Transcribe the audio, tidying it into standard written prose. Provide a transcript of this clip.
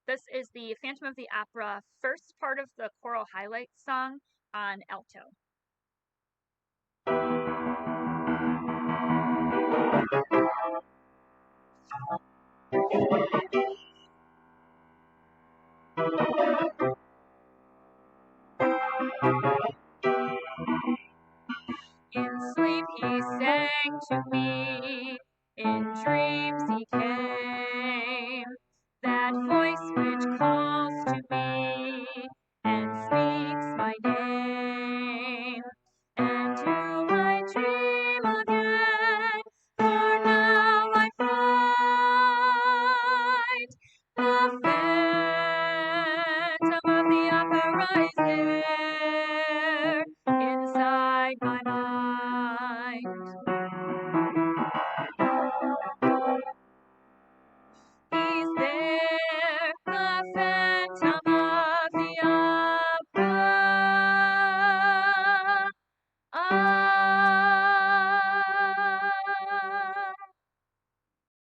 This is the Phantom of the Opera first part of the choral highlights song on alto. In sleep he sang to me, in dreams he came, that voice which calls to me and speaks my name. And to I dream again, for now I find the